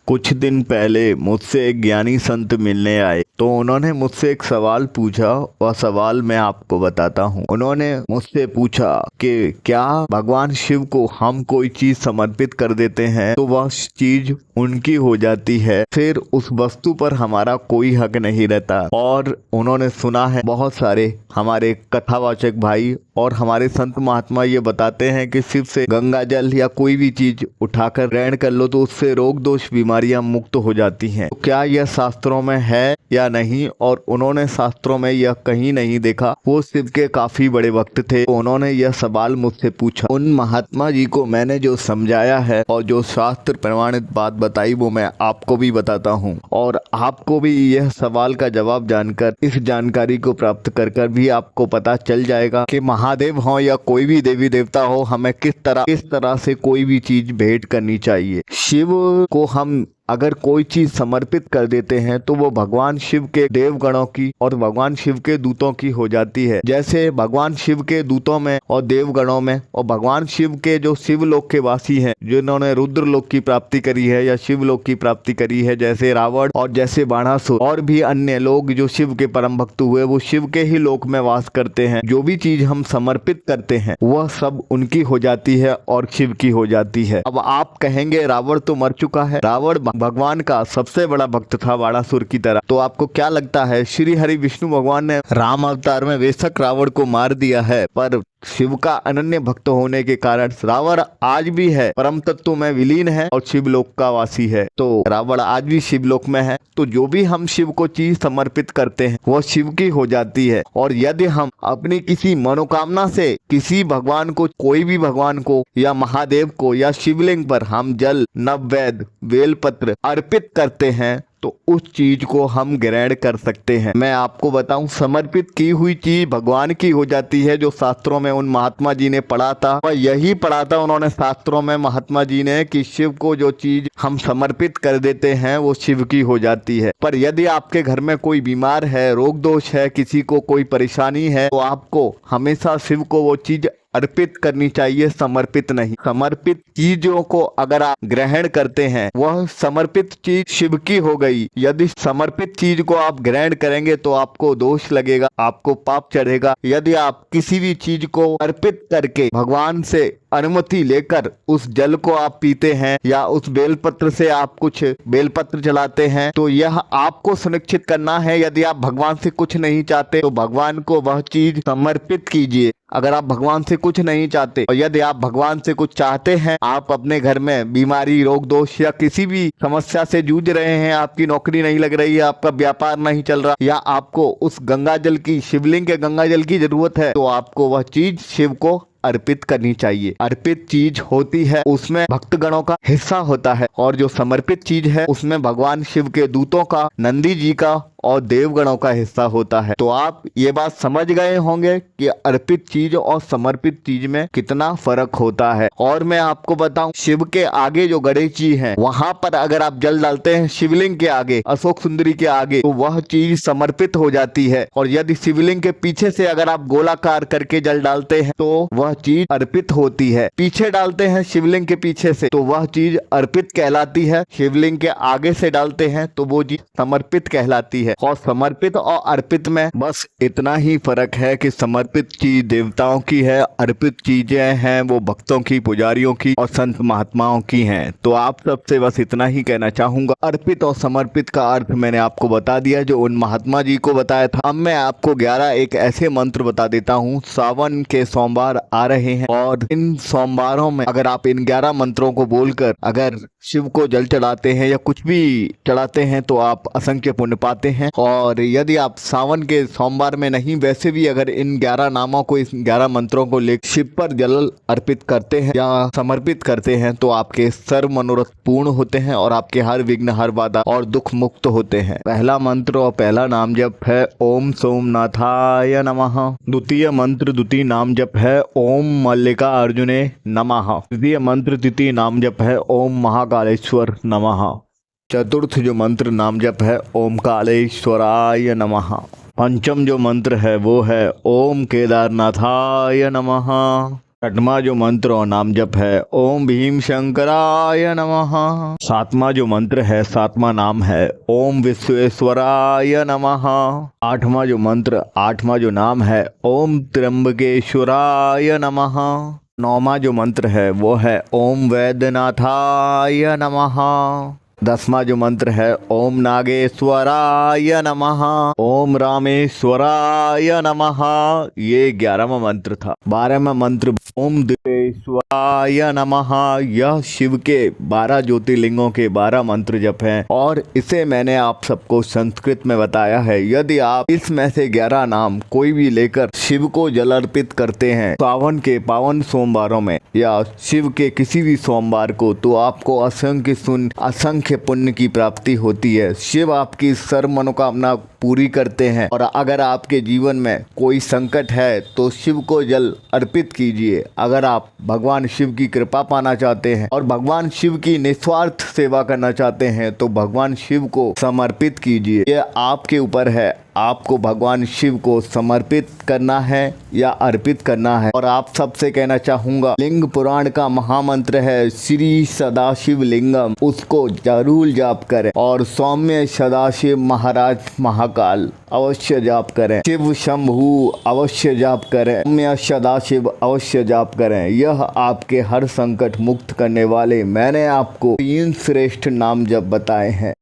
कुछ दिन पहले मुझसे एक ज्ञानी संत मिलने आए तो उन्होंने मुझसे एक सवाल पूछा। वह सवाल मैं आपको बताता हूँ। उन्होंने मुझसे पूछा कि क्या भगवान शिव को हम कोई चीज समर्पित कर देते हैं तो वह चीज उनकी हो जाती है, फिर उस वस्तु पर हमारा कोई हक नहीं रहता। और उन्होंने सुना है बहुत सारे हमारे कथावाचक भाई और हमारे संत महात्मा ये बताते हैं कि शिव से गंगा जल या कोई भी चीज उठाकर ग्रहण कर लो तो उससे रोग दोष बीमारियां मुक्त हो जाती हैं। तो क्या यह शास्त्रों में है या नहीं? और उन्होंने शास्त्रों में यह कहीं नहीं देखा। वो शिव के काफी बड़े भक्त थे, तो उन्होंने यह सवाल मुझसे पूछा। उन महात्मा जी को मैंने जो समझाया है और जो शास्त्र प्रमाणित बात बताई वो मैं आपको भी बताता हूँ, और आपको भी यह सवाल का जवाब जानकर इस जानकारी को प्राप्त कर कर भी आपको पता चल जाएगा कि महादेव हो या कोई भी देवी देवता हो, हमें किस तरह से कोई भी चीज भेंट करनी चाहिए। शिव को हम अगर कोई चीज समर्पित कर देते हैं तो वो भगवान शिव के देवगणों की और भगवान शिव के दूतों की हो जाती है। जैसे भगवान शिव के दूतों में और देवगणों में और भगवान शिव के जो शिवलोक के वासी हैं, जिन्होंने रुद्र लोक की प्राप्ति करी है या शिवलोक की प्राप्ति करी है, जैसे रावण और जैसे बाणासुर और भी अन्य लोग जो शिव के परम भक्त हुए, वो शिव के ही लोक में वास करते हैं। जो भी चीज हम समर्पित करते हैं वह सब उनकी हो जाती है और शिव की हो जाती है। अब आप कहेंगे रावण तो मर चुका है, रावण भगवान का सबसे बड़ा भक्त था बाणासुर की तरह। तो आपको क्या लगता है, श्री हरि विष्णु भगवान ने राम अवतार में बेशक रावण को मार दिया है, पर शिव का अनन्य भक्त होने के कारण रावण आज भी है, परम तत्व में विलीन है और शिवलोक का वासी है। तो रावण आज भी शिवलोक में है। तो जो भी हम शिव को चीज समर्पित करते हैं वह शिव की हो जाती है। और यदि हम अपनी किसी मनोकामना से किसी भगवान को, कोई भी भगवान को या महादेव को या शिवलिंग पर हम जल, नववेद, बेलपत्र अर्पित करते हैं तो उस चीज को हम ग्रहण कर सकते हैं। मैं आपको बताऊं, समर्पित की हुई चीज भगवान की हो जाती है। जो शास्त्रों में उन महात्मा जी ने पढ़ा था वह यही पढ़ा था उन्होंने शास्त्रों में, महात्मा जी ने, कि शिव को जो चीज हम समर्पित कर देते हैं वो शिव की हो जाती है। पर यदि आपके घर में कोई बीमार है, रोग दोष है, किसी को कोई परेशानी है, तो आपको हमेशा शिव को वो चीज अर्पित करनी चाहिए, समर्पित नहीं। समर्पित चीजों को अगर आप ग्रहण करते हैं वह समर्पित चीज शिव की हो गई। यदि समर्पित चीज को आप ग्रहण करेंगे तो आपको दोष लगेगा, आपको पाप चढ़ेगा। यदि आप किसी भी चीज को अर्पित करके भगवान से अनुमति लेकर उस जल को आप पीते हैं या उस बेलपत्र से आप कुछ बेलपत्र चलाते हैं, तो यह आपको सुनिश्चित करना है। यदि आप भगवान से कुछ नहीं चाहते तो भगवान को वह चीज समर्पित कीजिए। अगर आप भगवान से कुछ नहीं चाहते और यदि आप भगवान से कुछ चाहते हैं, आप अपने घर में बीमारी, रोग दोष या किसी भी समस्या से जूझ रहे हैं, आपकी नौकरी नहीं लग रही है, आपका व्यापार नहीं चल रहा, या आपको उस गंगा जल की, शिवलिंग के गंगा जल की जरूरत है, तो आपको वह चीज शिव को अर्पित करनी चाहिए। अर्पित चीज होती है उसमें भक्तगणों का हिस्सा होता है, और जो समर्पित चीज है उसमें भगवान शिव के दूतों का, नंदी जी का और देवगणों का हिस्सा होता है। तो आप ये बात समझ गए होंगे कि अर्पित चीज और समर्पित चीज में कितना फर्क होता है। और मैं आपको बताऊं, शिव के आगे जो गणेश जी हैं, वहां पर अगर आप जल डालते हैं शिवलिंग के आगे, अशोक सुंदरी के आगे, तो वह चीज समर्पित हो जाती है। और यदि शिवलिंग के पीछे से अगर आप गोलाकार करके जल डालते हैं तो वह चीज अर्पित होती है। पीछे डालते हैं शिवलिंग के पीछे से तो वह चीज अर्पित कहलाती है। शिवलिंग के आगे से डालते हैं तो वो चीज समर्पित कहलाती है। और समर्पित और अर्पित में बस इतना ही फर्क है कि समर्पित चीज देवताओं की है, अर्पित चीजें हैं वो भक्तों की, पुजारियों की और संत महात्माओं की हैं। तो आप सबसे बस इतना ही कहना चाहूंगा। अर्पित और समर्पित का अर्थ मैंने आपको बता दिया जो उन महात्मा जी को बताया था। अब मैं आपको 11 एक ऐसे मंत्र बता देता हूँ। सावन के सोमवार आ रहे हैं और इन सोमवारों में अगर आप इन 11 मंत्रों को बोलकर अगर शिव को जल चढ़ाते हैं या कुछ भी चढ़ाते हैं तो आप असंख्य पुण्य पाते हैं। और यदि आप सावन के सोमवार में नहीं, वैसे भी अगर इन 11 नामों को, इस 11 मंत्रों को लेकर शिव पर जल अर्पित करते हैं या समर्पित करते हैं तो आपके सर्व मनोरथ पूर्ण होते हैं और आपके हर विघ्न, हर बाधा और दुख मुक्त होते हैं। पहला मंत्र और पहला नाम जप है ओम सोमनाथाय नमः। द्वितीय मंत्र, द्वितीय नाम जप है ओम मल्लिका अर्जुने नमः। तृतीय मंत्र, तृतीय नाम जप है ओम महाकालेश्वर नमः। चतुर्थ जो मंत्र नाम जप है ओम कालेश्वराय नमः। पंचम जो मंत्र है वो है ओम केदारनाथाय नमः। छठवां जो मंत्र और नाम जप है ओम भीम शंकराय नमः। सातवां जो मंत्र है, सातवां नाम है ओम विश्वेश्वराय नमः। आठवां जो मंत्र, आठवां जो नाम है ओम त्र्यंबकेश्वराय नमः। नौवां जो मंत्र है वो है ओम वैद्यनाथाय नमः। 10वां जो मंत्र है ओम नागेश्वराय नमः, ओम रामेश्वराय नमः। ये 11वां मंत्र था। 12वां मंत्र ओम दिवेश्वराय नमः। यह शिव के 12 ज्योतिर्लिंगों के 12 मंत्र जप हैं और इसे मैंने आप सबको संस्कृत में बताया है। यदि आप इसमें से 11 नाम कोई भी लेकर शिव को जल अर्पित करते हैं सावन के पावन सोमवारों में या शिव के किसी भी सोमवार को, तो आपको असंख्य पुण्य की प्राप्ति होती है। शिव आपकी सर्व मनोकामना पूरी करते हैं। और अगर आपके जीवन में कोई संकट है तो शिव को जल अर्पित कीजिए। अगर आप भगवान शिव की कृपा पाना चाहते हैं और भगवान शिव की निस्वार्थ सेवा करना चाहते हैं तो भगवान शिव को समर्पित कीजिए। यह आपके ऊपर है, आपको भगवान शिव को समर्पित करना है या अर्पित करना है। और आप सबसे कहना चाहूँगा, लिंग पुराण का महामंत्र है श्री सदाशिव लिंगम, उसको जरूर जाप करें। और सौम्य सदाशिव महाराज महाकाल अवश्य जाप करें। शिव शंभु अवश्य जाप करें। सौम्य सदाशिव अवश्य जाप करें। यह आपके हर संकट मुक्त करने वाले मैंने आपको 3 श्रेष्ठ नाम जप बताए हैं।